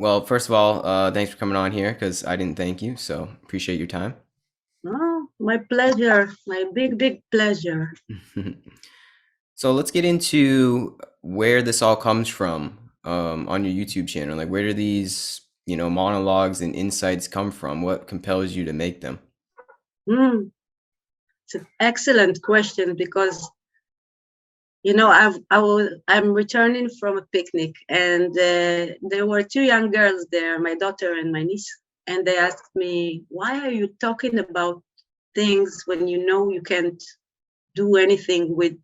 Well, first of all, thanks for coming on here because I didn't thank you, so appreciate your time. Oh, my pleasure. My big, big pleasure. So let's get into where this all comes from on your YouTube channel. Like, where do these, monologues and insights come from? What compels you to make them? Mm, it's an excellent question because I'm returning from a picnic, and there were two young girls there, my daughter and my niece, and they asked me, "Why are you talking about things when you know you can't do anything with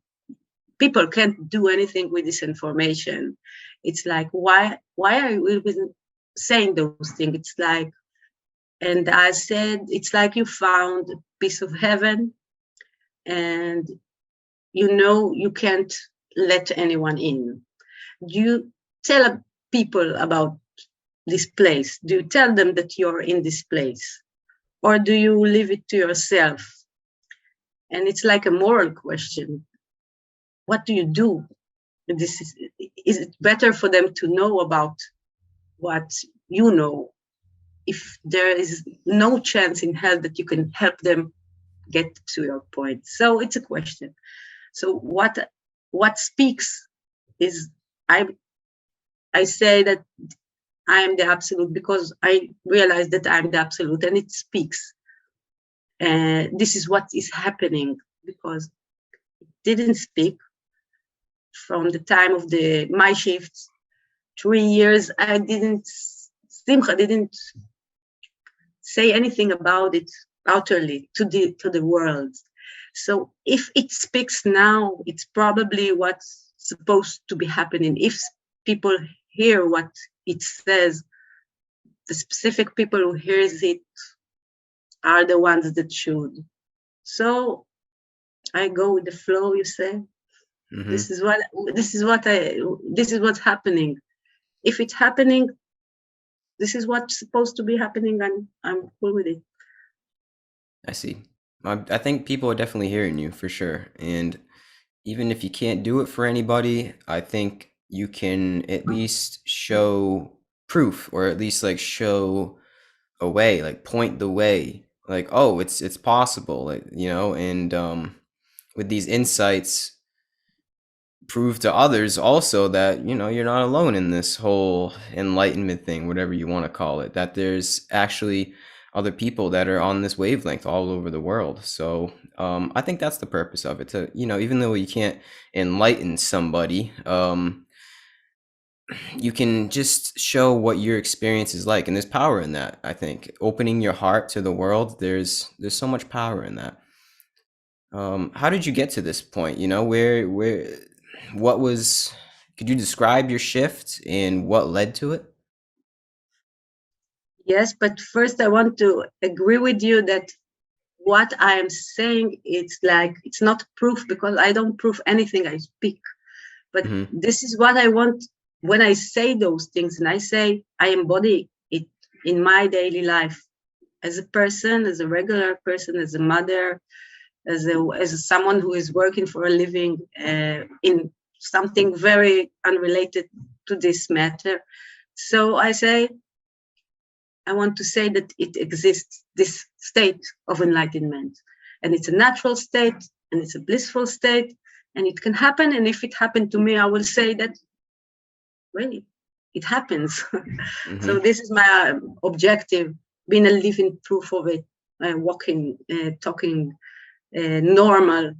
people can't do anything with this information? It's like why are you even saying those things? It's like," and I said, "It's like you found a piece of heaven, and you can't let anyone in. Do you tell people about this place? Do you tell them that you're in this place? Or do you leave it to yourself?" And it's like a moral question. What do you do? Is it better for them to know about what you know if there is no chance in hell that you can help them get to your point? So it's a question. So what speaks is I I say that I am the absolute because I realize that I'm the absolute, and it speaks. This is what is happening because it didn't speak from the time of my shifts. 3 years I didn't. Simcha didn't say anything about it utterly to the world. So if it speaks now, it's probably what's supposed to be happening. If people hear what it says, the specific people who hears it are the ones that should. So I go with the flow, you say. Mm-hmm. This is what's happening. If it's happening, this is what's supposed to be happening, and I'm cool with it. I see. I think people are definitely hearing you for sure. And even if you can't do it for anybody, I think you can at least show proof, or at least like show a way, like point the way, like, oh, it's possible, like, and with these insights, prove to others also that, you're not alone in this whole enlightenment thing, whatever you want to call it, that there's actually other people that are on this wavelength all over the world. So I think that's the purpose of it, to, even though you can't enlighten somebody, you can just show what your experience is like, and there's power in that. I think opening your heart to the world, there's so much power in that. How did you get to this point? What was, could you describe your shift and what led to it? Yes, but first I want to agree with you that what I am saying, it's not proof because I don't prove anything I speak. But Mm-hmm. this is what I want when I say those things, and I say I embody it in my daily life as a person, as a regular person, as a mother, as someone who is working for a living in something very unrelated to this matter. So I say, I want to say that it exists, this state of enlightenment. And it's a natural state, and it's a blissful state, and it can happen. And if it happened to me, I will say that, really, it happens. So Mm-hmm. this is my objective, being a living proof of it, walking, talking, normal,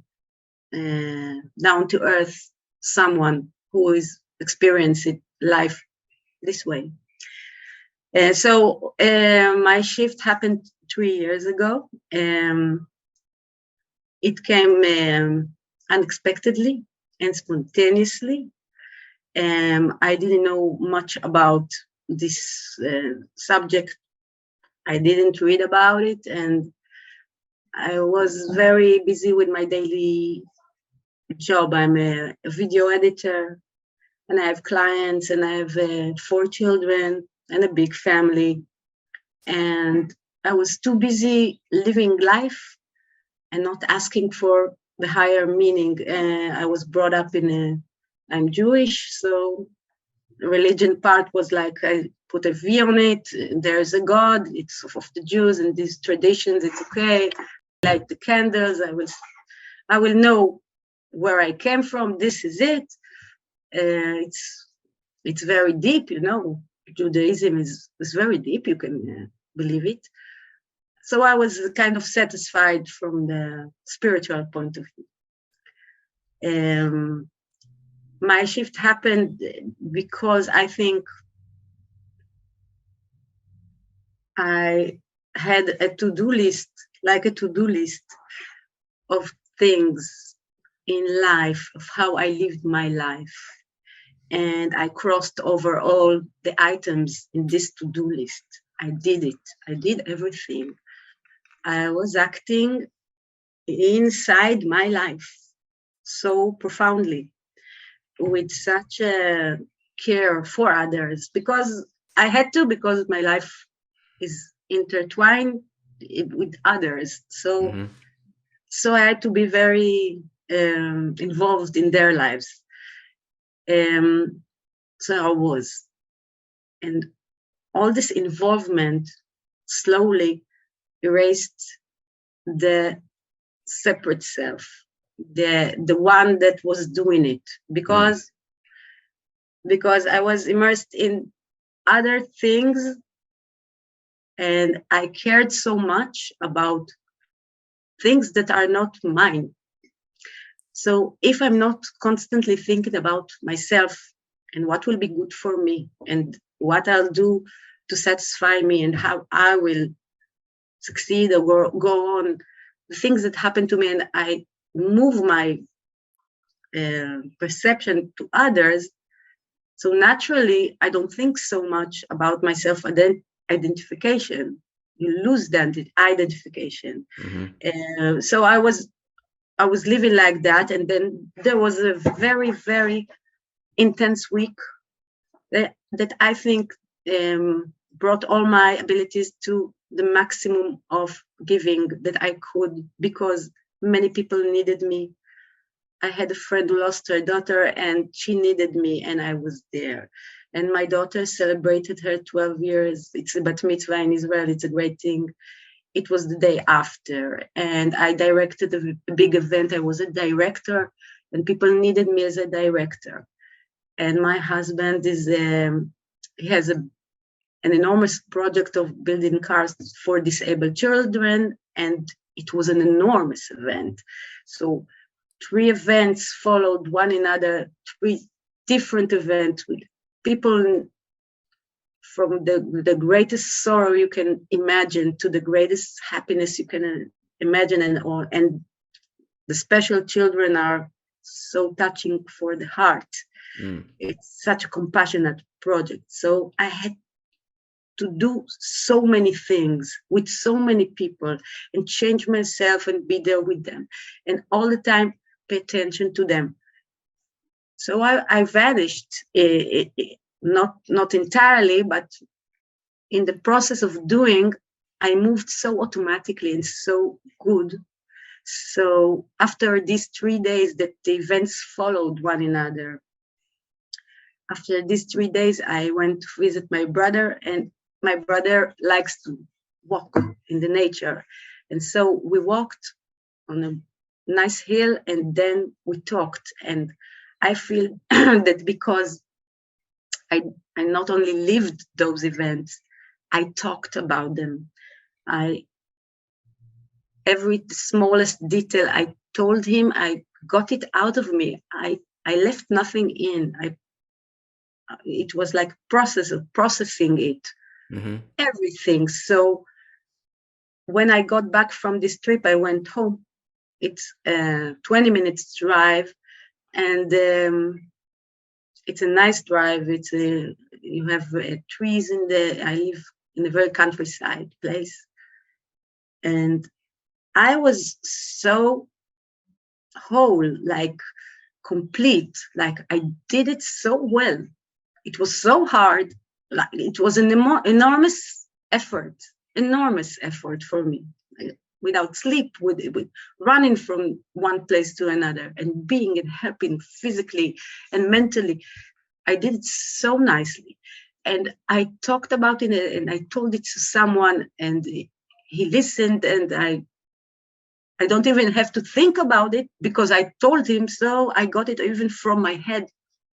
down to earth, someone who is experiencing life this way. So my shift happened 3 years ago. It came unexpectedly and spontaneously. I didn't know much about this subject. I didn't read about it, and I was very busy with my daily job. I'm a video editor, and I have clients, and I have 4 children and a big family. And I was too busy living life and not asking for the higher meaning. I was brought up I'm Jewish, so the religion part was like, I put a V on it. There's a God. It's of the Jews and these traditions. It's okay. Light the candles. I will know where I came from. This is it. It's very deep, you know. Judaism is very deep. You can believe it. So I was kind of satisfied from the spiritual point of view. My shift happened because I think I had a to-do list, like a to-do list of things in life, of how I lived my life. And I crossed over all the items in this to-do list. I did it. I did everything. I was acting inside my life so profoundly, with such a care for others, because I had to, because my life is intertwined with others. So I had to be very involved in their lives. So I was. And all this involvement slowly erased the separate self, the one that was doing it, because I was immersed in other things, and I cared so much about things that are not mine. So if I'm not constantly thinking about myself and what will be good for me and what I'll do to satisfy me and how I will succeed or go on, the things that happen to me, and I move my perception to others, so naturally I don't think so much about myself identification. You lose that identification. So I was living like that, and then there was a very, very intense week that I think brought all my abilities to the maximum of giving that I could, because many people needed me. I had a friend who lost her daughter, and she needed me, and I was there. And my daughter celebrated her 12 years. It's a bat mitzvah in Israel. It's a great thing. It was the day after, and I directed a big event. I was a director, and people needed me as a director. And my husband he has an enormous project of building cars for disabled children, and it was an enormous event. So 3 events followed one another, 3 different events with people from the greatest sorrow you can imagine to the greatest happiness you can imagine, and the special children are so touching for the heart. It's such a compassionate project. So I had to do so many things with so many people and change myself and be there with them, and all the time pay attention to them. So I vanished, not entirely, but in the process of doing, I moved so automatically and so good. So after these 3 days that the events followed one another, after these 3 days, I went to visit my brother, and my brother likes to walk in the nature. And so we walked on a nice hill, and then we talked. And I feel that because I not only lived those events, I talked about them. Every smallest detail I told him, I got it out of me. I left nothing in. It was like process of processing it, everything. So when I got back from this trip, I went home. It's a 20 minutes drive, and it's a nice drive. You have trees I live in a very countryside place. And I was so whole, like complete, like I did it so well. It was so hard. Like it was an enormous effort for me, without sleep, with running from one place to another and being and helping physically and mentally. I did it so nicely. And I talked about it, and I told it to someone, and he listened, and I don't even have to think about it because I told him so. I got it even from my head.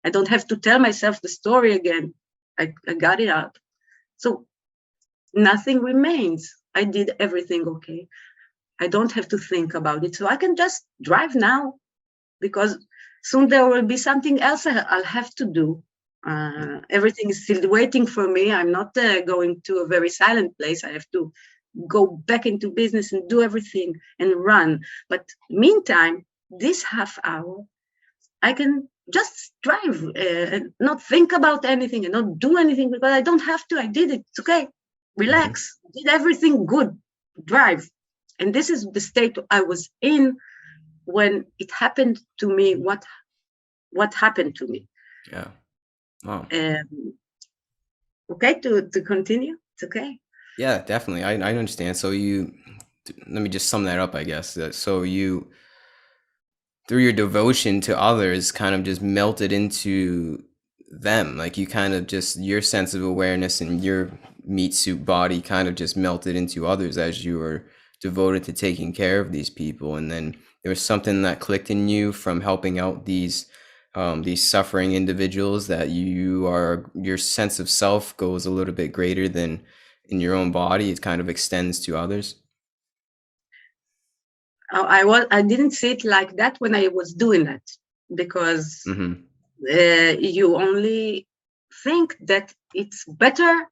I don't have to tell myself the story again. I got it out. So nothing remains. I did everything okay. I don't have to think about it. So I can just drive now because soon there will be something else I'll have to do. Everything is still waiting for me. I'm not going to a very silent place. I have to go back into business and do everything and run. But meantime, this half hour, I can just drive and not think about anything and not do anything because I don't have to. I did it. It's okay. Relax. Did everything good. Drive. And this is the state I was in when it happened to me. What happened to me? Yeah. Wow. Okay, to continue. It's okay. Yeah, definitely. I understand. So let me just sum that up, I guess. So you, through your devotion to others, kind of just melted into them. Like you kind of just, your sense of awareness and your meat suit body kind of just melted into others as you were devoted to taking care of these people. And then there was something that clicked in you from helping out these suffering individuals, that your sense of self goes a little bit greater than in your own body. It kind of extends to others. I didn't see it like that when I was doing it because you only think that it's better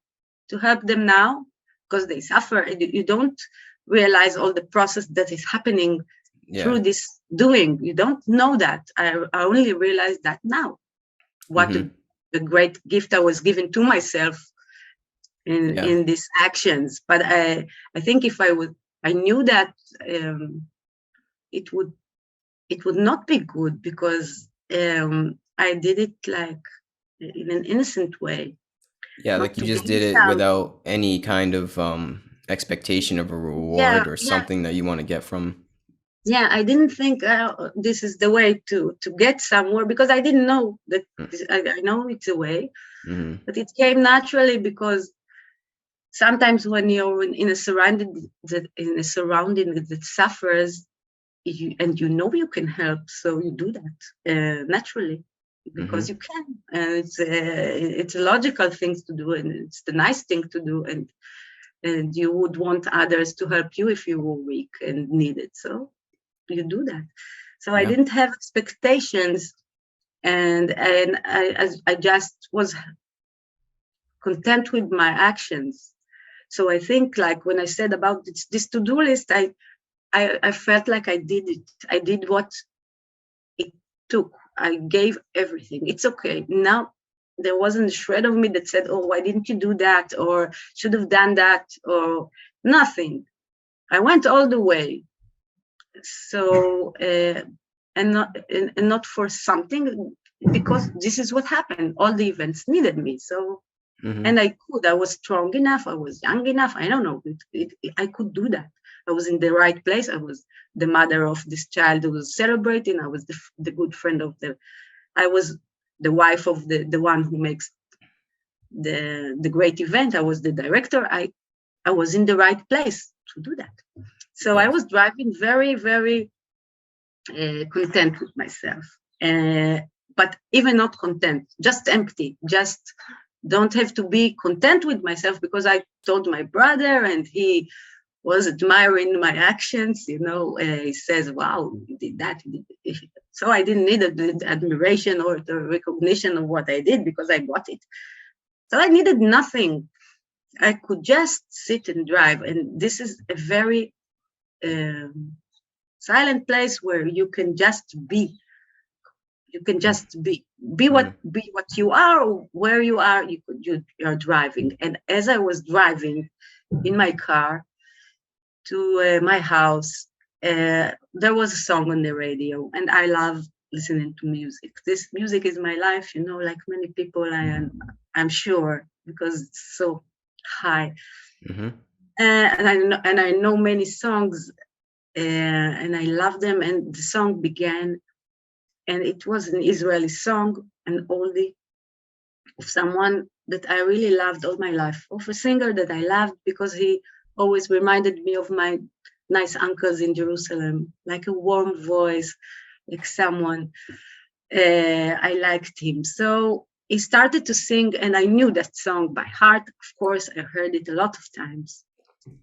to help them now because they suffer. You don't realize all the process that is happening through this doing. You don't know that. I only realized that now. What the great gift I was giving to myself in these actions. But I think if I knew that it would not be good because I did it like in an innocent way. Yeah, like you just did it without any kind of expectation of a reward or something that you want to get from. Yeah, I didn't think this is the way to get somewhere because I didn't know that. I know it's a way, but it came naturally because sometimes when you're in a surrounding that suffers, and you know you can help, so you do that naturally because you can, and it's a logical thing to do, and it's the nice thing to do, and you would want others to help you if you were weak and needed, so you do that. So I didn't have expectations, and I just was content with my actions. So I think, like when I said about this to-do list, I felt like I did it. I did what it took. I gave everything. It's okay. Now there wasn't a shred of me that said, oh, why didn't you do that? Or should have done that, or nothing. I went all the way. So, and not for something, because this is what happened. All the events needed me. So, and I was strong enough. I was young enough. I don't know. I could do that. I was in the right place. I was the mother of this child who was celebrating. I was the good friend of I was the wife of the one who makes the great event. I was the director. I was in the right place to do that. So I was driving very, very content with myself. But even not content, just empty, just don't have to be content with myself because I told my brother and he was admiring my actions, he says, wow, you did that. So I didn't need the admiration or the recognition of what I did because I got it. So I needed nothing. I could just sit and drive. And this is a very silent place where you can just be. You can just be what you are, where you are. You're driving. And as I was driving in my car to my house, there was a song on the radio, and I love listening to music. This music is my life, like many people, I'm sure, because it's so high. And I know many songs, and I love them. And the song began, and it was an Israeli song, an oldie, of someone that I really loved all my life, of a singer that I loved because he always reminded me of my nice uncles in Jerusalem, like a warm voice, like someone. I liked him. So he started to sing, and I knew that song by heart. Of course, I heard it a lot of times.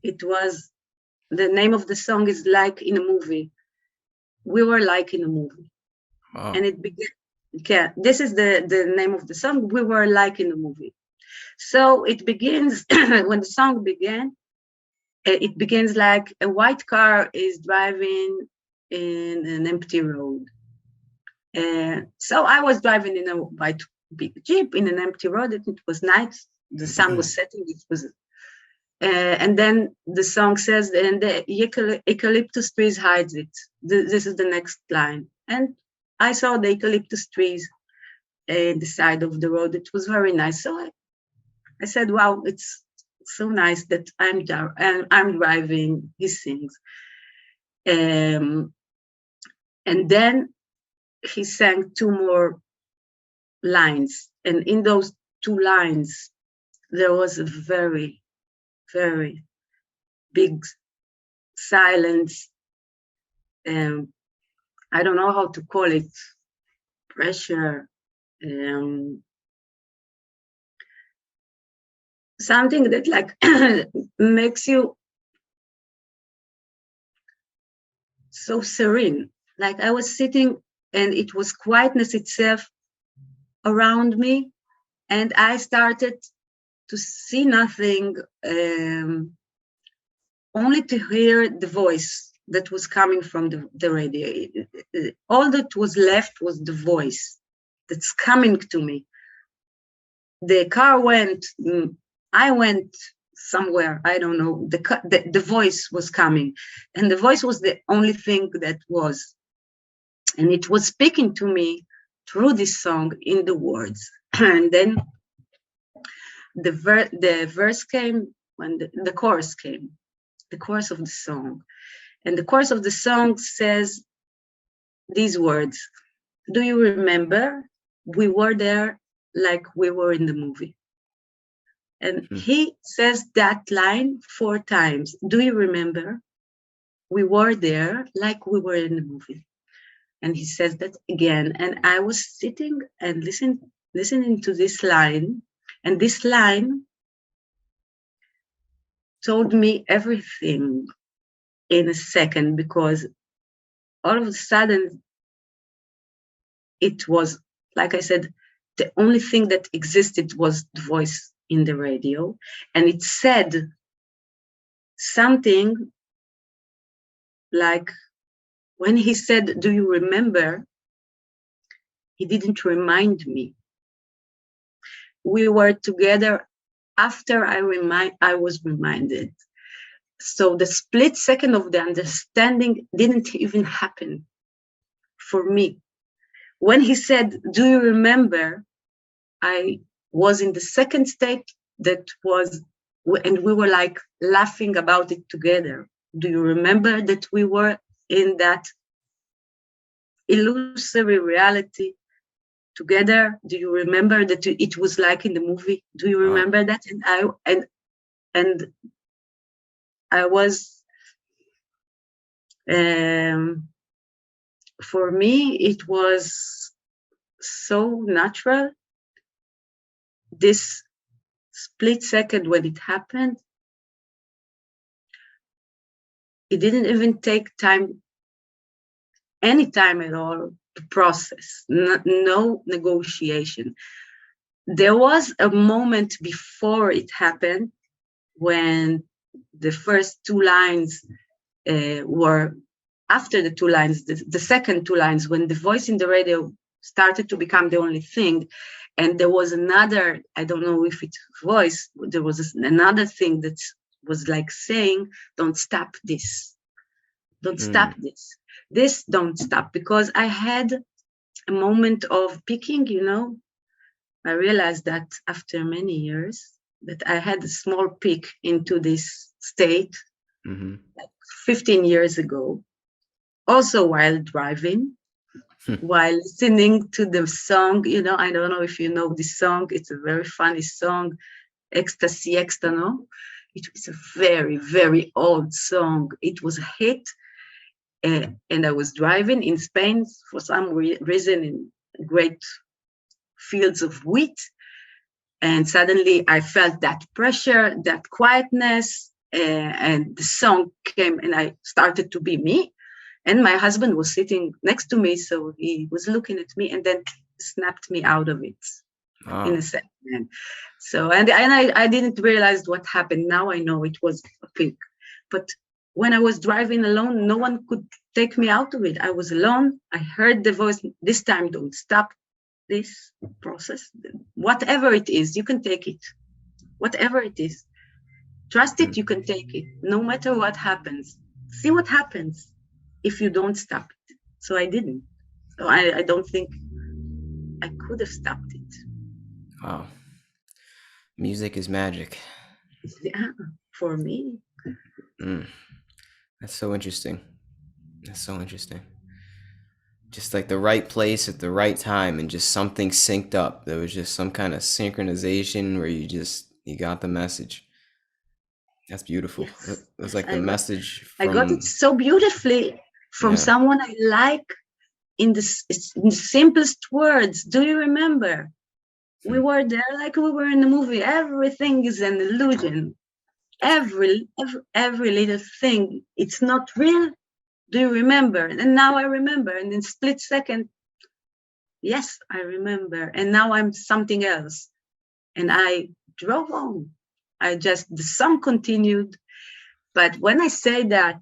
It was, the name of the song is Like in a Movie. We were like in a movie. Wow. And it began, yeah, this is the name of the song. We were like in a movie. So it begins, when the song began, it begins like a white car is driving in an empty road. So I was driving in a white big Jeep in an empty road. It was night. The sun was setting. It was, and then the song says, and the eucalyptus trees hides it. This is the next line. And I saw the eucalyptus trees the side of the road. It was very nice. So I said, wow, it's so nice that I'm driving. He sings. And then he sang two more lines. And in those two lines, there was a very, very big silence. I don't know how to call it, pressure. Something that like makes you so serene. Like I was sitting and it was quietness itself around me, and I started to see nothing, only to hear the voice that was coming from the radio. All that was left was the voice that's coming to me. The car went, I went somewhere, I don't know, the voice was coming, and the voice was the only thing that was, and it was speaking to me through this song in the words. And then the verse came, when the chorus came, the chorus of the song. And the chorus of the song says these words: do you remember? We were there like we were in the movie. And he says that line 4 times. Do you remember? We were there like we were in the movie. And he says that again. And I was sitting and listening to this line. And this line told me everything in a second, because all of a sudden, it was, like I said, the only thing that existed was the voice in the radio. And it said something like, when he said, do you remember? He didn't remind me. We were together after I was reminded. So the split second of the understanding didn't even happen for me. When he said, do you remember? I was in the second state that was, and we were like laughing about it together. Do you remember that we were in that illusory reality together? Do you remember that it was like in the movie? Do you remember that? And I was, for me, it was so natural. This split second when it happened, it didn't even take time, any time at all, to process. No negotiation. There was a moment before it happened when the first 2 lines were, after the 2 lines, the second 2 lines, when the voice in the radio started to become the only thing. And there was another, I don't know if it's voice, there was another thing that was like saying, don't stop this. Don't stop this. This don't stop. Because I had a moment of peaking, I realized that after many years that I had a small peak into this state, like 15 years ago, also while driving. while listening to the song. You know, I don't know if you know this song. It's a very funny song, Ecstasy, Ecstasy, no? It was a very, very old song. It was a hit. And I was driving in Spain for some reason in great fields of wheat. And suddenly I felt that pressure, that quietness, and the song came and I started to be me. And my husband was sitting next to me, so he was looking at me and then snapped me out of it in a Oh, second. So, and I didn't realize what happened. Now I know it was a pig. But when I was driving alone, no one could take me out of it. I was alone. I heard the voice, this time don't stop this process. Whatever it is, you can take it. Whatever it is. Trust it, mm, you can take it. No matter what happens. See what happens if you don't stop it. So I didn't. So I don't think I could have stopped it. wow. Music is magic. Yeah, for me. Mm, that's so interesting. That's so interesting. Just like the right place at the right time and just something synced up. There was just some kind of synchronization where you got the message. That's beautiful. It Yes, was yes, like the message I got it from, so beautifully from yeah. someone I like in the simplest words. Do you remember? We Hmm. were there like we were in a movie. Everything is an illusion. Every little thing. It's not real. Do you remember? And now I remember. And in split second, yes, I remember. And now I'm something else. And I drove on. The song continued. But when I say that,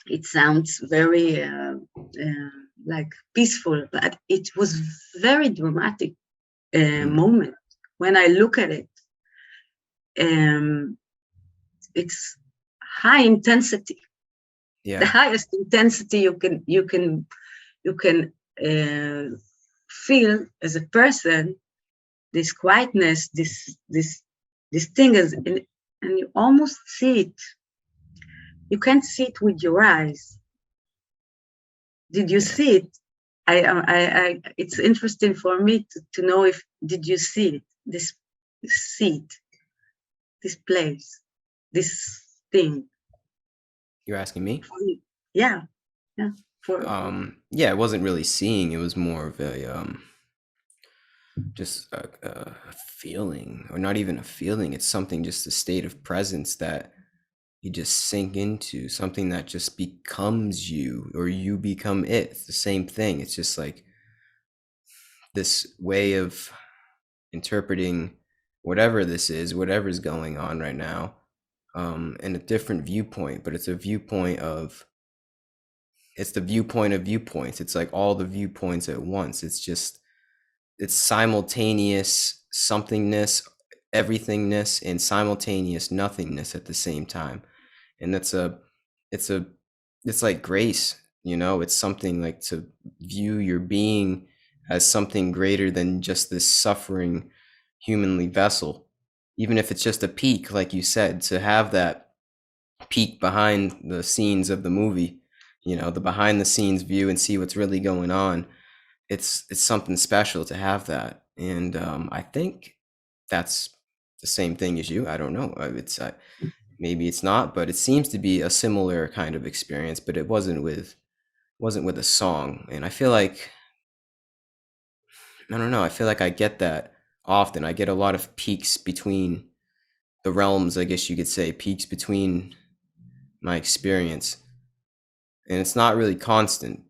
it sounds very like peaceful, but it was very dramatic Mm, moment. When I look at it, um, it's high intensity, the yeah. highest intensity you can feel as a person. This quietness, this thing is, and you almost see it. You can't see it with your eyes. Did you Yeah. see it? It's interesting for me to know if did you see it, this seat, this place, this thing. You're asking me? Yeah, yeah. For Yeah, it wasn't really seeing. It was more of a just a feeling, or not even a feeling. It's something, just a state of presence that you just sink into, something that just becomes you, or you become it. It's the same thing. It's just like this way of interpreting whatever this is, whatever's going on right now, in a different viewpoint. But it's a viewpoint of, it's the viewpoint of viewpoints. It's like all the viewpoints at once. It's simultaneous somethingness, everythingness, and simultaneous nothingness at the same time. And it's a it's like grace, it's something like to view your being as something greater than just this suffering humanly vessel. Even if it's just a peek, like you said, to have that peek behind the scenes of the movie, the behind the scenes view, and see what's really going on. It's something special to have that. And I think that's the same thing as you. I don't know. It's maybe it's not, but it seems to be a similar kind of experience. But it wasn't with a song. And I feel like, I don't know. I feel like I get that often. I get a lot of peaks between the realms, I guess you could say, peaks between my experience, and it's not really constant.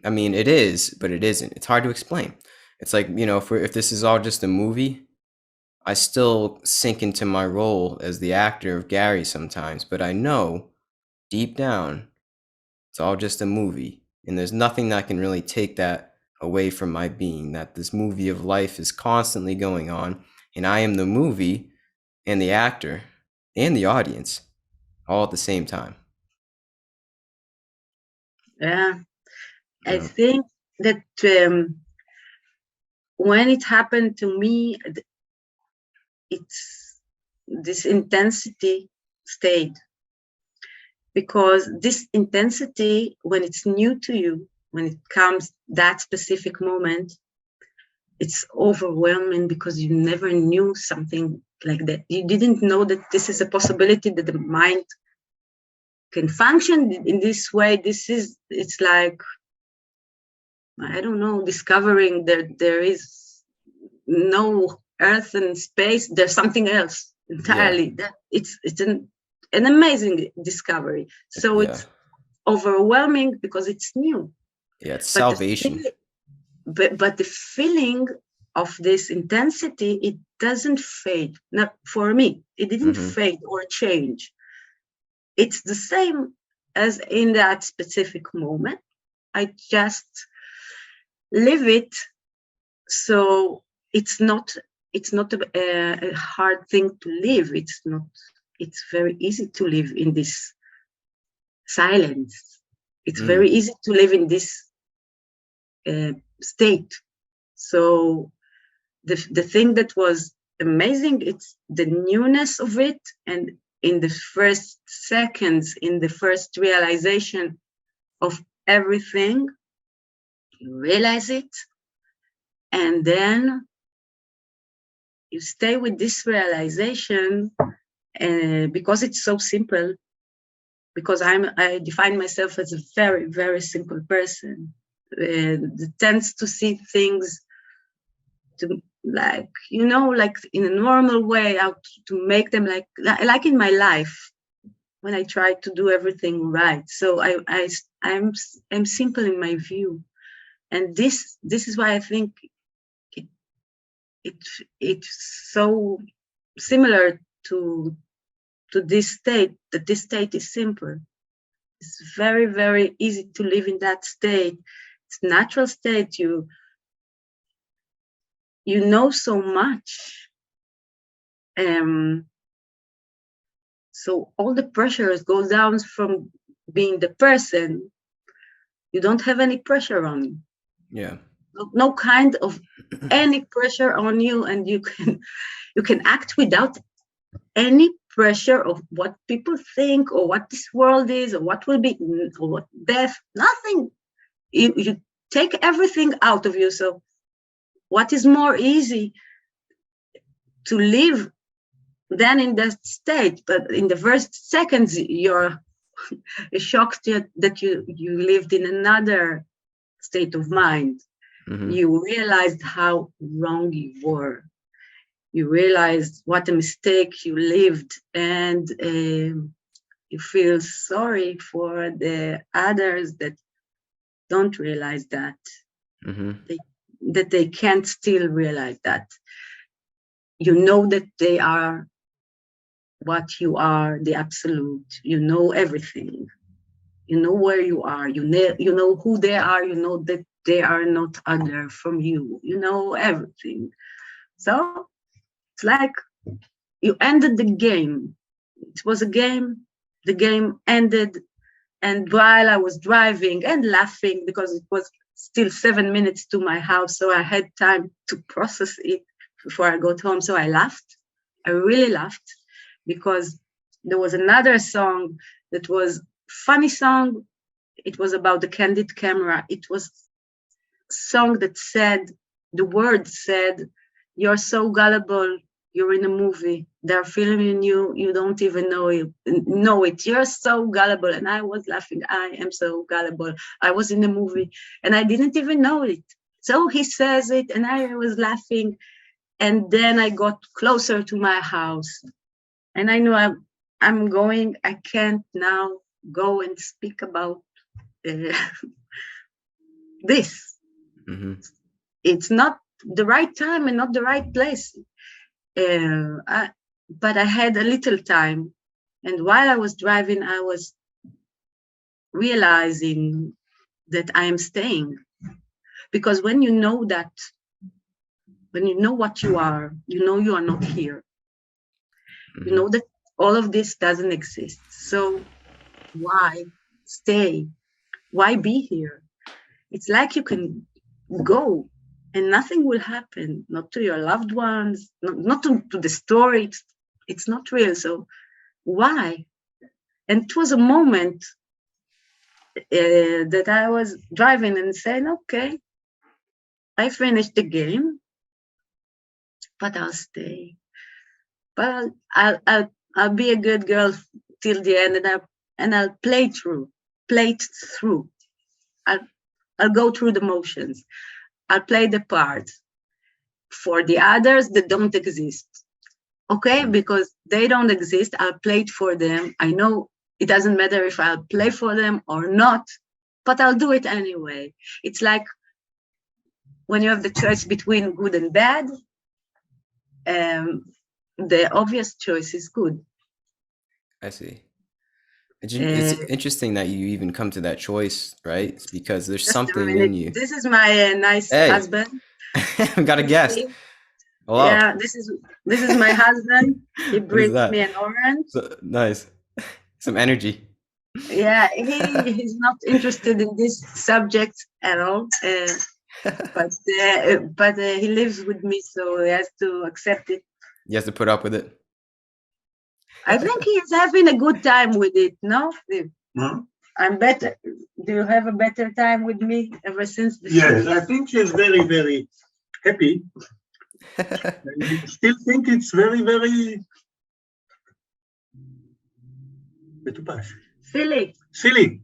I mean, it is, but it isn't. It's hard to explain. It's like, if this is all just a movie, I still sink into my role as the actor of Gary sometimes, but I know deep down it's all just a movie, and there's nothing that can really take that away from my being, that this movie of life is constantly going on, and I am the movie and the actor and the audience all at the same time. yeah, I Yeah. think that when it happened to me, it's this intensity stayed, because this intensity, when it's new to you, when it comes that specific moment, it's overwhelming because you never knew something like that. You didn't know that this is a possibility, that the mind can function in this way. It's like, I don't know, discovering that there is no earth and space. There's something else Yeah. entirely. That it's an amazing discovery. So Yeah. it's overwhelming because it's new. Yeah. It's But salvation. but the feeling of this intensity, it doesn't fade. Not for me. It didn't Mm-hmm. fade or change. It's the same as in that specific moment. I just live it. So it's not a hard thing to live. It's very easy to live in this silence. It's Mm. very easy to live in this state. So the thing that was amazing, it's the newness of it. And in the first seconds, in the first realization of everything, you realize it. And then you stay with this realization because it's so simple, because I define myself as a very, very simple person that tends to see things to, like, like in a normal way, how to make them like in my life when I try to do everything right. So I'm simple in my view, and this is why I think it, it it's so similar to this state, that this state is simple. It's very, very easy to live in that state. It's natural state. You know so much. So all the pressures go down from being the person. You don't have any pressure on you. Yeah. No kind of any pressure on you, and you can act without any pressure of what people think, or what this world is, or what will be, or what death. Nothing. You take everything out of you. So what is more easy to live than in that state? But in the first seconds, you're shocked that you lived in another state of mind. Mm-hmm. You realized how wrong you were. You realized what a mistake you lived, and you feel sorry for the others that don't realize that. Mm-hmm. That they can't still realize that. You know that they are what you are, the absolute. You know everything. You know where you are. You know who they are. You know that they are not other from you. You know everything. So it's like you ended the game. It was a game. The game ended. And while I was driving and laughing, because it was still 7 minutes to my house, so I had time to process it before I got home. So I laughed. I really laughed, because there was another song that was funny song. It was about the candid camera. It was a song that said, the word said, "You're so gullible. You're in a movie. They're filming you. You don't even know it. You're so gullible." And I was laughing. I am so gullible. I was in a movie and I didn't even know it. So he says it and I was laughing. And then I got closer to my house and I knew I'm going. I can't now go and speak about this. Mm-hmm. It's not the right time and not the right place. But I had a little time. And while I was driving, I was realizing that I am staying. Because when you know that, when you know what you are not here. Mm-hmm. You know that all of this doesn't exist. So why stay? Why be here? It's like you can go and nothing will happen, not to your loved ones, not to the story. It's not real. So why? And it was a moment that I was driving and saying, okay, I finished the game, but I'll stay. But I'll be a good girl till the end, and I'll play it through. I'll go through the motions. I'll play the part for the others that don't exist. Okay, because they don't exist, I'll play it for them. I know it doesn't matter if I'll play for them or not, but I'll do it anyway. It's like when you have the choice between good and bad, the obvious choice is good. I see. It's interesting that you even come to that choice, right? It's because there's something in you. This is my nice husband. I got a guest. Hello. Yeah, this is my husband. He brings me an orange. Nice. Some energy. Yeah, he's not interested in this subject at all. But he lives with me, so he has to accept it. He has to put up with it. I think he's having a good time with it, no? I'm better. Do you have a better time with me ever since the show? Yes, I think she's very, very happy. I still think it's very, very silly.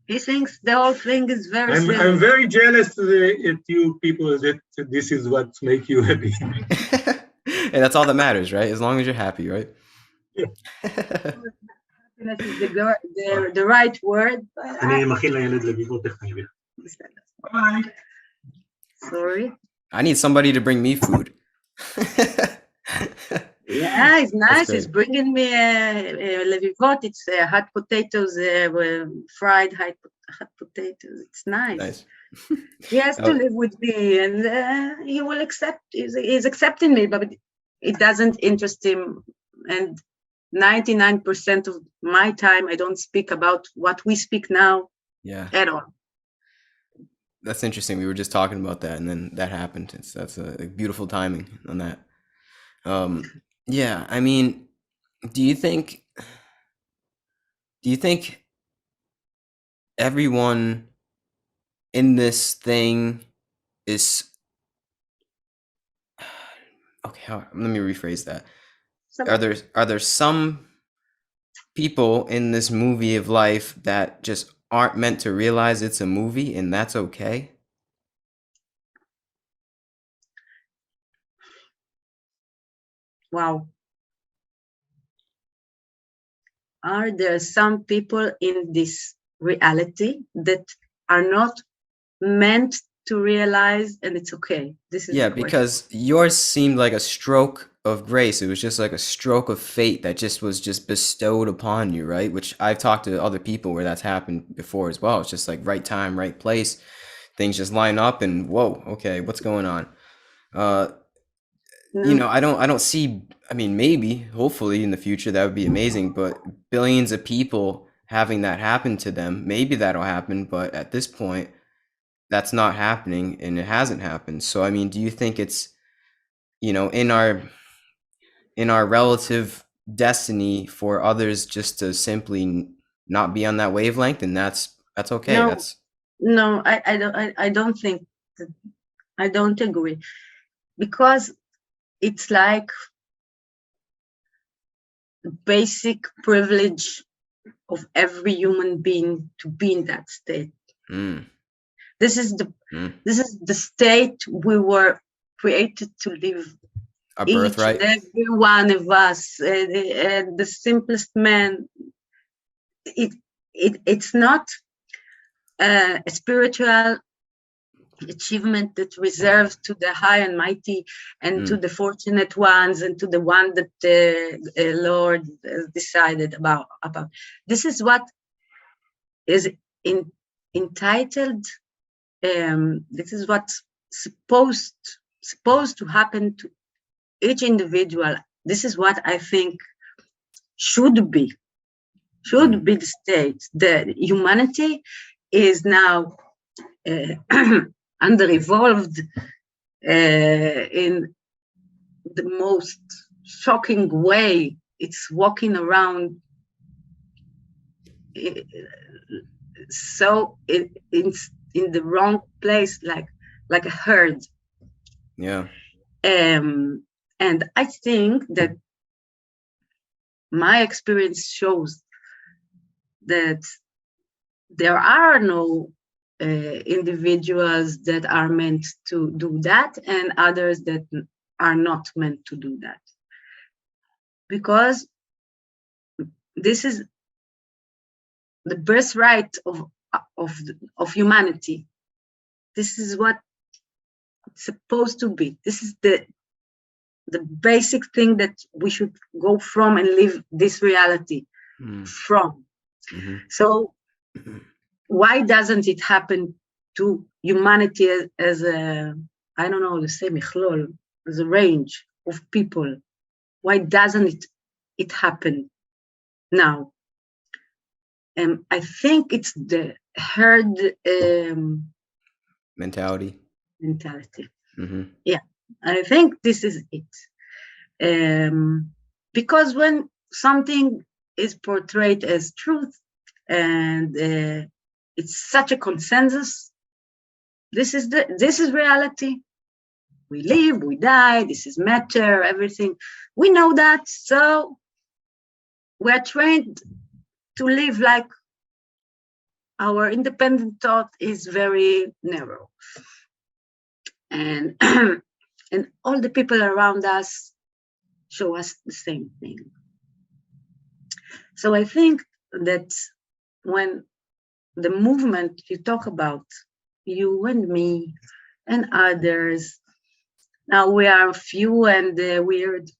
He thinks the whole thing is very silly. I'm very jealous at you people that this is what makes you happy. And that's all that matters, right? As long as you're happy, right? Yeah. Happiness is the right word. Bye. Sorry. I need somebody to bring me food. Yeah, it's nice. He's bringing me levivot. It's hot potatoes, fried hot potatoes. It's nice. He has to live with me, and he will accept. He's accepting me, but it doesn't interest him. And 99% of my time, I don't speak about what we speak now. Yeah. At all. That's interesting. We were just talking about that, and then that happened. That's a beautiful timing on that. Yeah, I mean, do you think everyone in this thing is okay? Let me rephrase that. Are there some people in this movie of life that just aren't meant to realize it's a movie, and that's okay? Wow. Are there some people in this reality that are not meant to realize, and it's okay? This is because yours seemed like a stroke of grace. It was just like a stroke of fate that was bestowed upon you, right? Which I've talked to other people where that's happened before as well. It's just like right time, right place. Things just line up, and whoa, okay, what's going on? You know, I don't see. I mean, maybe, hopefully, in the future that would be amazing. But billions of people having that happen to them, maybe that'll happen. But at this point, that's not happening, and it hasn't happened. So, I mean, do you think it's, you know, in our relative destiny for others just to simply not be on that wavelength, and that's okay? No, I don't think that, I don't agree, because it's like basic privilege of every human being to be in that state. This is the state we were created to live. A birthright. Each and every one of us, the simplest man. It's not a spiritual achievement that reserved to the high and mighty, and to the fortunate ones, and to the one that the Lord decided about. This is what is entitled. This is what's supposed to happen to each individual. This is what I think should be the state. The humanity is now under-evolved in the most shocking way. It's walking around so in the wrong place, like a herd. Yeah. And I think that my experience shows that there are no individuals that are meant to do that and others that are not meant to do that. Because this is the birthright of humanity. This is what it's supposed to be. This is the basic thing that we should go from and live this reality from. Mm-hmm. So why doesn't it happen to humanity as a, I don't know, let's say michlol, as a range of people? Why doesn't it happen now? I think it's the herd mentality. Mm-hmm. Yeah, I think this is it. Because when something is portrayed as truth and it's such a consensus, this is reality. We live, we die, this is matter, everything. We know that, so we're trained to live like our independent thought is very narrow. And and all the people around us show us the same thing. So I think that when the movement you talk about, you and me and others, now we are few and weird,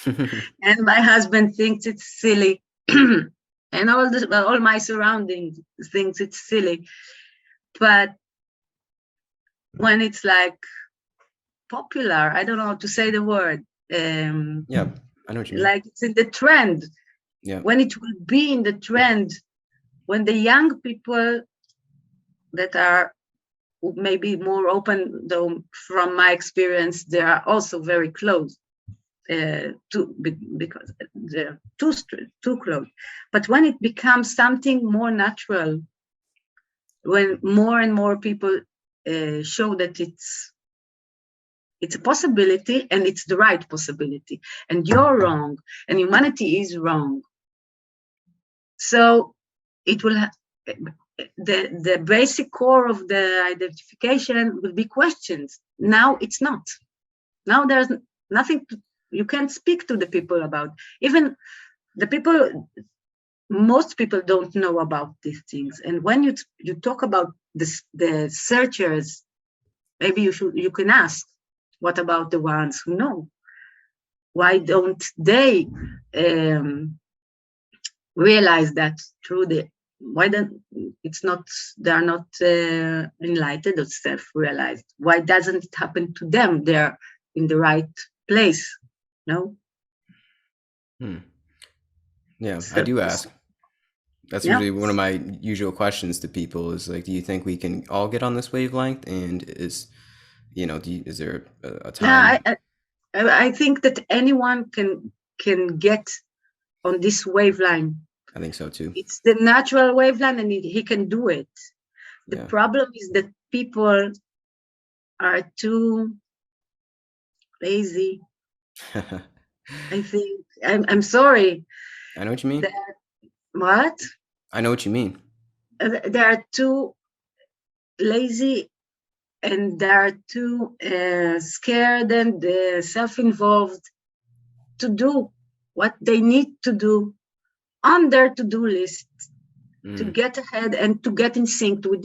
and my husband thinks it's silly, and all my surroundings thinks it's silly. But when it's like popular, I don't know how to say the word. Yeah, I know what you mean. Like it's in the trend. Yeah. When it will be in the trend, when the young people that are maybe more open, though from my experience, they are also very close because they're too close. But when it becomes something more natural, when more and more people show that it's a possibility and it's the right possibility, and you're wrong and humanity is wrong, so it will the basic core of the identification will be questioned. Now it's not. Now there's nothing you can't speak to the people about. Even the people, most people don't know about these things. And when you talk about the searchers, maybe you can ask, what about the ones who know? Why don't they realize that through why don't they are not enlightened or self-realized? Why doesn't it happen to them? They're in the right place, no? Yeah, So, I do ask. That's usually one of my usual questions to people is like, do you think we can all get on this wavelength? And is there a time? Yeah, I think that anyone can get on this wavelength. I think so too. It's the natural wavelength, and he can do it. The problem is that people are too lazy. I think I'm sorry. I know what you mean. What? I know what you mean. They are too lazy, and they are too scared and self-involved to do what they need to do on their to-do list to get ahead and to get in sync with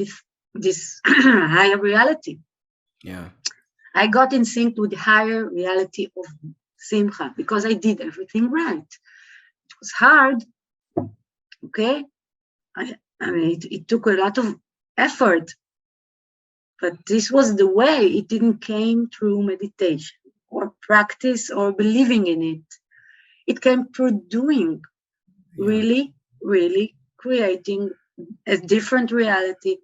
this higher reality. Yeah. I got in sync with the higher reality of Simcha because I did everything right. It was hard, okay? I mean, it took a lot of effort, but this was the way. It didn't came through meditation or practice or believing in it. It came through doing, really, really creating a different reality.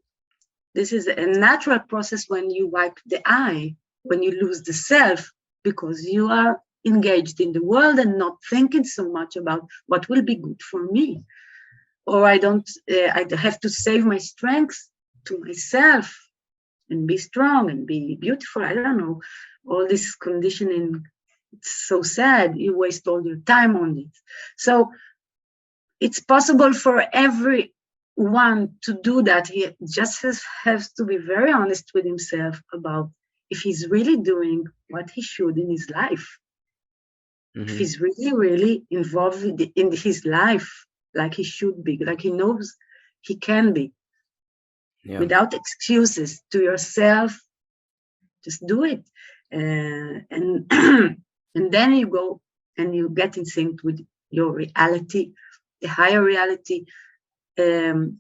This is a natural process when you wipe the eye, when you lose the self, because you are engaged in the world and not thinking so much about what will be good for me. or I don't, I have to save my strength to myself and be strong and be beautiful. I don't know. All this conditioning, it's so sad. You waste all your time on it. So it's possible for everyone to do that. He just has to be very honest with himself about if he's really doing what he should in his life. If he's really, really involved in his life like he should be, like he knows he can be, without excuses to yourself, just do it. And and then you go and you get in sync with your reality, the higher reality. And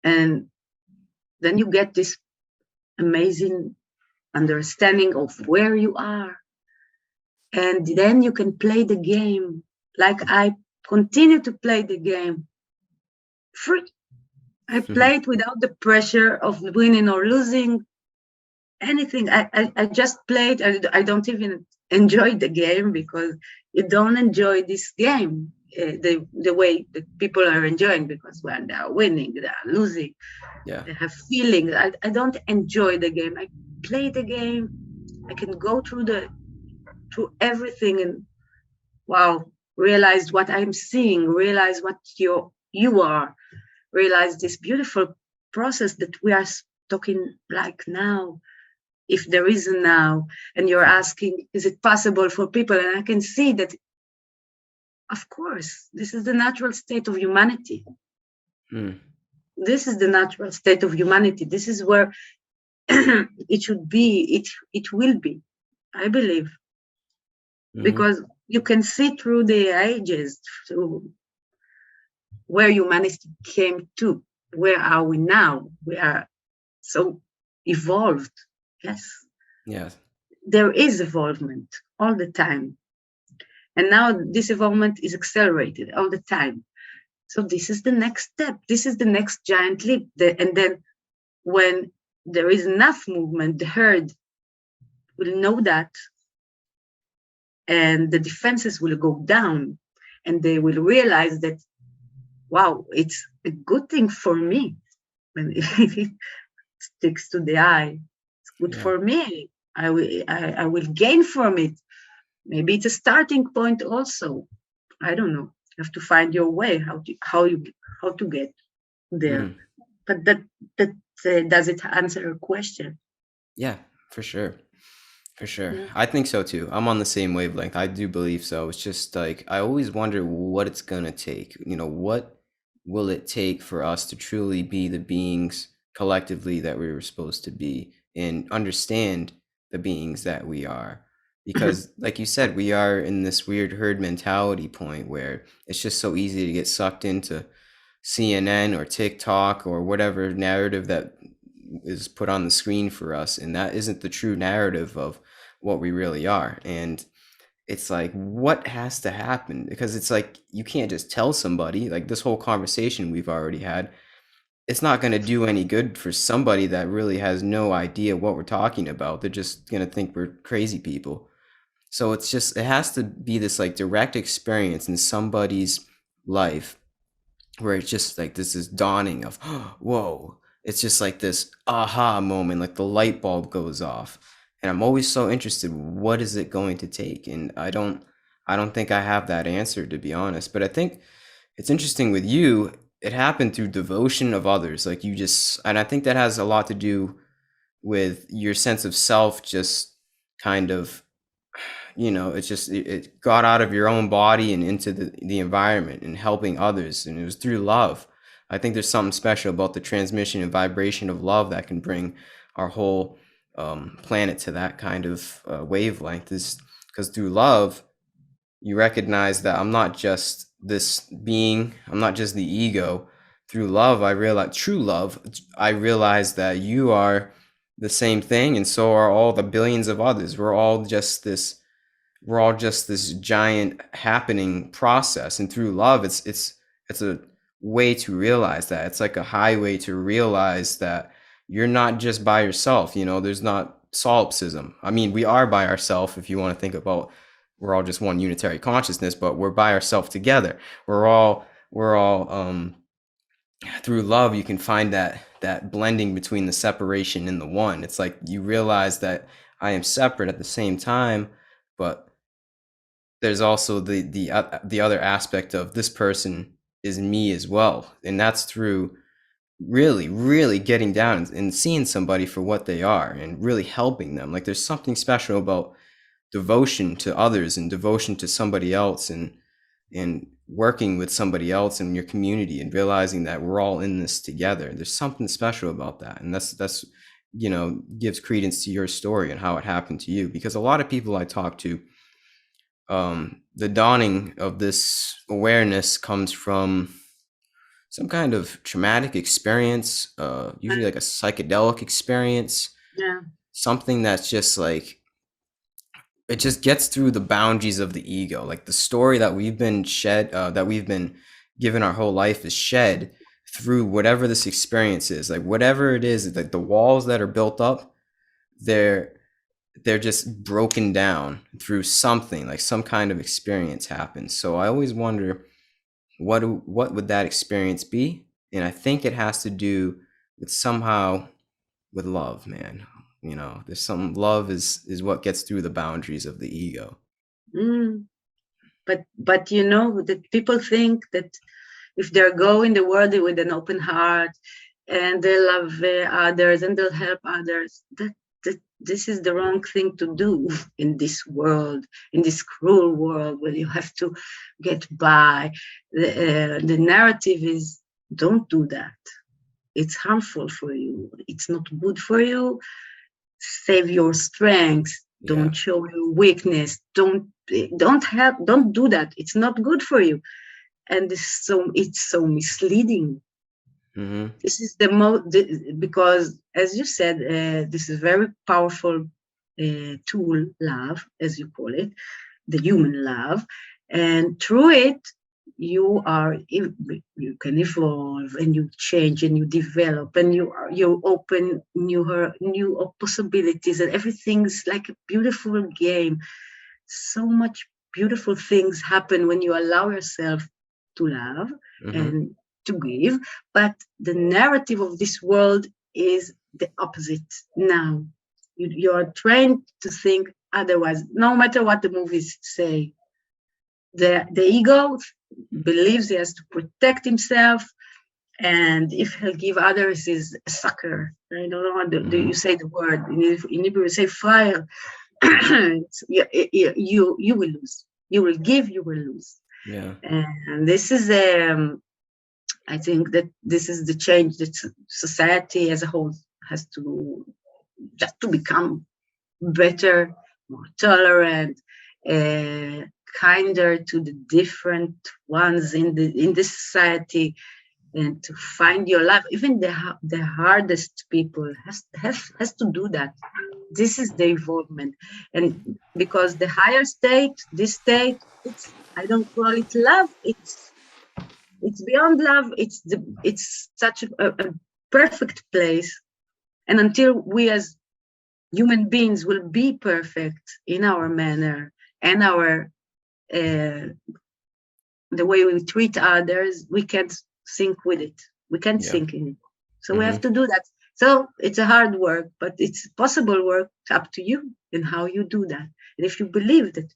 then you get this amazing understanding of where you are. And then you can play the game like I continue to play the game free. I play it without the pressure of winning or losing anything. I just play it. I don't even enjoy the game, because you don't enjoy this game the way that people are enjoying, because when they are winning, they are losing, they have feelings. I don't enjoy the game. I play the game. I can go through everything and wow, realize what I'm seeing, realize what you are, realize this beautiful process that we are talking like now, if there is a now, and you're asking, is it possible for people? And I can see that, of course, this is the natural state of humanity. This is the natural state of humanity. This is where it should be, it will be, I believe. Because you can see through the ages, through where humanity came to, where are we now? We are so evolved. Yes. There is evolvement all the time. And now this evolvement is accelerated all the time. So this is the next step. This is the next giant leap. And then when there is enough movement, the herd will know that, and the defenses will go down, and they will realize that, wow, it's a good thing for me. When it sticks to the eye, it's good for me. I will gain from it. Maybe it's a starting point also. I don't know. You have to find your way, how to get there. But that does it answer your question? Yeah, for sure. For sure. I think so too. I'm on the same wavelength. I do believe so. It's just like, I always wonder what it's going to take. What will it take for us to truly be the beings collectively that we were supposed to be, and understand the beings that we are? Because like you said, we are in this weird herd mentality point where it's just so easy to get sucked into CNN or TikTok or whatever narrative that is put on the screen for us, and that isn't the true narrative of what we really are. And it's like, what has to happen? Because it's like, you can't just tell somebody, like this whole conversation we've already had, it's not going to do any good for somebody that really has no idea what we're talking about. They're just going to think we're crazy people. So it's just, it has to be this like direct experience in somebody's life where it's just like this is dawning of, whoa, it's just like this aha moment, like the light bulb goes off. And I'm always so interested, what is it going to take? And I don't think I have that answer, to be honest. But I think it's interesting with you, it happened through devotion of others. Like you just, and I think that has a lot to do with your sense of self, just kind of, it's just, it got out of your own body and into the environment and helping others. And it was through love. I think there's something special about the transmission and vibration of love that can bring our whole planet to that kind of wavelength. Is because through love, you recognize that I'm not just this being, I'm not just the ego. Through love, I realize, true love, I realize that you are the same thing, and so are all the billions of others. We're all just this giant happening process. And through love, it's a way to realize that. It's like a highway to realize that you're not just by yourself. There's not solipsism. I mean, we are by ourselves, if you want to think about, we're all just one unitary consciousness, but we're by ourselves together. We're all we're all through love you can find that blending between the separation and the one. It's like you realize that I am separate at the same time, but there's also the other aspect of this person is me as well, and that's through really getting down and seeing somebody for what they are and really helping them. Like there's something special about devotion to others and devotion to somebody else, and working with somebody else in your community and realizing that we're all in this together. There's something special about that, and that's gives credence to your story and how it happened to you, because a lot of people I talk to, the dawning of this awareness comes from some kind of traumatic experience, usually like a psychedelic experience, Yeah. something that's just like, it just gets through the boundaries of the ego. Like the story that we've been that we've been given our whole life is shed through whatever this experience is. Like whatever it is, like the walls that are built up, they're just broken down through something, like some kind of experience happens. So I always wonder, what would that experience be? And I think it has to do with somehow with love, man. There's some love is what gets through the boundaries of the ego. But that people think that if they're going the world with an open heart and they love others and they'll help others, that this is the wrong thing to do in this world, in this cruel world where you have to get by. The narrative is, don't do that. It's harmful for you. It's not good for you. Save your strength. Don't show your weakness. Don't do that. It's not good for you. And it's so misleading. Mm-hmm. This is because, as you said, this is very powerful tool, love, as you call it, the human love, and through it you can evolve and you change and you develop and you open new possibilities, and everything's like a beautiful game. So much beautiful things happen when you allow yourself to love and to give. But the narrative of this world is the opposite. Now you're trained to think otherwise, no matter what the movies say. The ego believes he has to protect himself, and if he'll give others, is a sucker. I don't know how do you say the word in Hebrew. You say fire. You will lose. You will give, you will lose. Yeah. And this is I think that this is the change that society as a whole has to just to become better, more tolerant, kinder to the different ones in the society, and to find your life. Even the hardest people has to do that. This is the involvement, and because the higher state, this state, I don't call it love. It's beyond love. It's such a perfect place, and until we as human beings will be perfect in our manner and our the way we treat others, we can't sync with it. We can't sync in it. So we have to do that. So it's a hard work, but it's possible work. It's up to you and how you do that. And if you believe that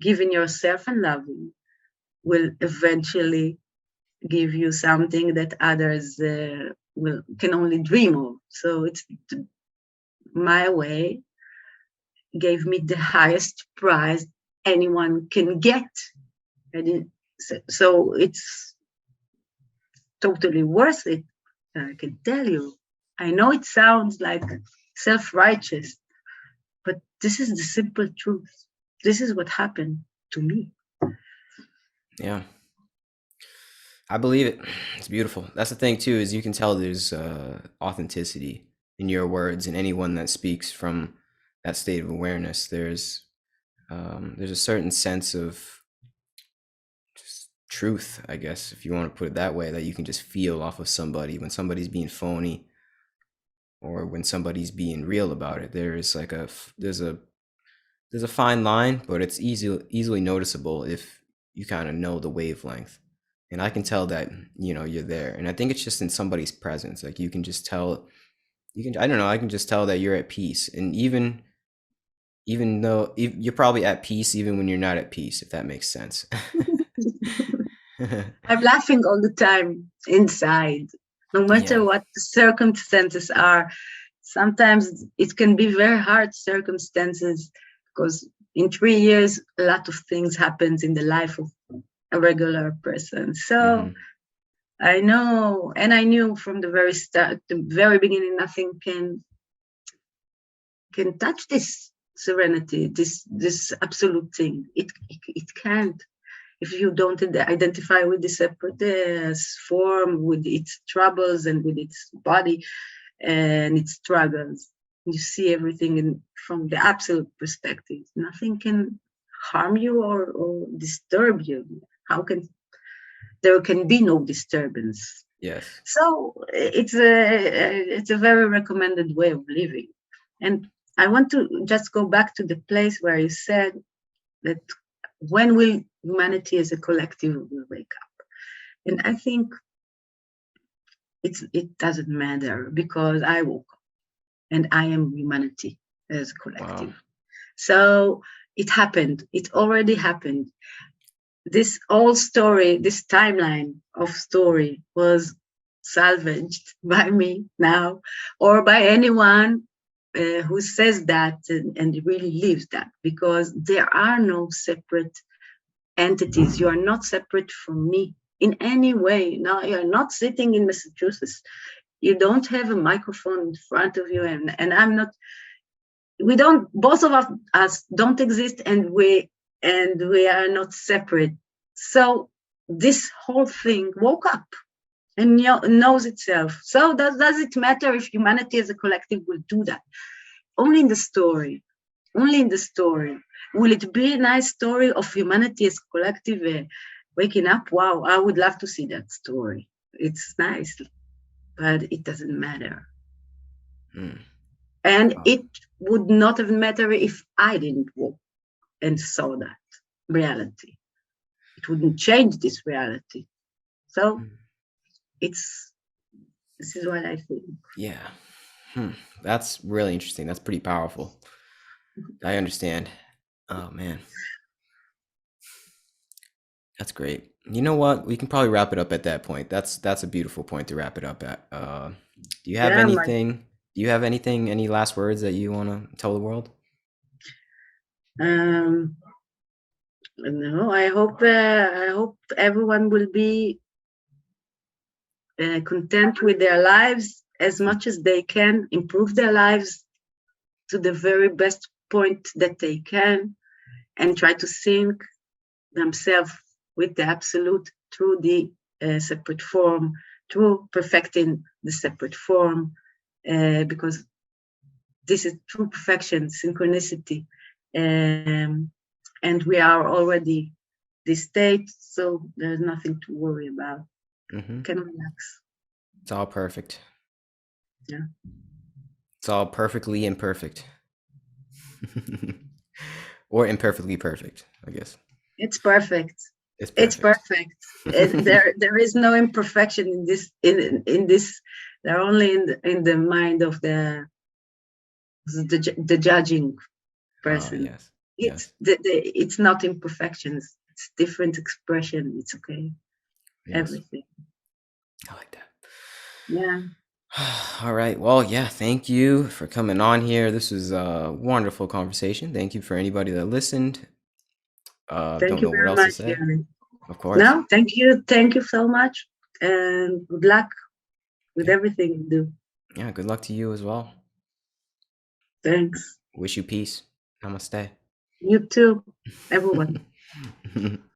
giving yourself and loving will eventually give you something that others can only dream of. So it's my way gave me the highest prize anyone can get. So it's totally worth it. I can tell you. I know it sounds like self-righteous, but this is the simple truth. This is what happened to me. Yeah. I believe it. It's beautiful. That's the thing too, is you can tell there's authenticity in your words, and anyone that speaks from that state of awareness. There's a certain sense of just truth, I guess, if you want to put it that way, that you can just feel off of somebody when somebody's being phony or when somebody's being real about it. There's a fine line, but it's easily noticeable if you kind of know the wavelength. and I can tell that, you know, you're there. And I think it's just in somebody's presence. Like you can just tell, I don't know, I can just tell that you're at peace. And even though you're probably at peace, even when you're not at peace, if that makes sense. I'm laughing all the time inside, no matter Yeah. what the circumstances are. Sometimes it can be very hard circumstances because in 3 years, a lot of things happens in the life of a regular person. So I know, and I knew from the very start, the very beginning, nothing can touch this serenity, this absolute thing. It can't. If you don't identify with the separate form, with its troubles and with its body and its struggles, you see everything from the absolute perspective. Nothing can harm you or disturb you. How can there can be no disturbance? Yes. So it's a very recommended way of living. And I want to just go back to the place where you said that when will humanity as a collective will wake up? And I think it doesn't matter because I woke up and I am humanity as a collective. Wow. So it happened. It already happened. This whole story, this timeline of story was salvaged by me now or by anyone who says that and really lives that, because there are no separate entities. You are not separate from me in any way. No, you're not sitting in Massachusetts. You don't have a microphone in front of you, and I'm not. We don't. Both of us don't exist, and we are not separate. So this whole thing woke up and knows itself. So does it matter if humanity as a collective will do that? Only in the story. Only in the story. Will it be a nice story of humanity as collective waking up? Wow, I would love to see that story. It's nice, but it doesn't matter. And it would not have mattered if I didn't walk and saw that reality. It wouldn't change this reality. So this is what I think. Yeah. That's really interesting. That's pretty powerful. I understand. Oh man. That's great. You know what? We can probably wrap it up at that point. That's a beautiful point to wrap it up at. Do you have anything? Do you have anything? Any last words that you want to tell the world? No, I hope everyone will be content with their lives as much as they can, improve their lives to the very best point that they can, and try to sync themselves with the absolute through the separate form, through perfecting the separate form, because this is true perfection, synchronicity. And we are already this state, so there's nothing to worry about. Can relax. It's all perfect. Yeah. It's all perfectly imperfect. Or imperfectly perfect, I guess. It's perfect. It's perfect. There is no imperfection in this. In this, they're only in the mind of the judging person. Oh, yes. It's not imperfections. It's different expression. It's okay. Yes. Everything. I like that. Yeah. All right. Well, yeah. Thank you for coming on here. This was a wonderful conversation. Thank you for anybody that listened. Thank you very much, Gary. Of course. No, thank you. Thank you so much. And good luck with everything you do. Yeah, good luck to you as well. Thanks. Wish you peace. Namaste. You too, everyone.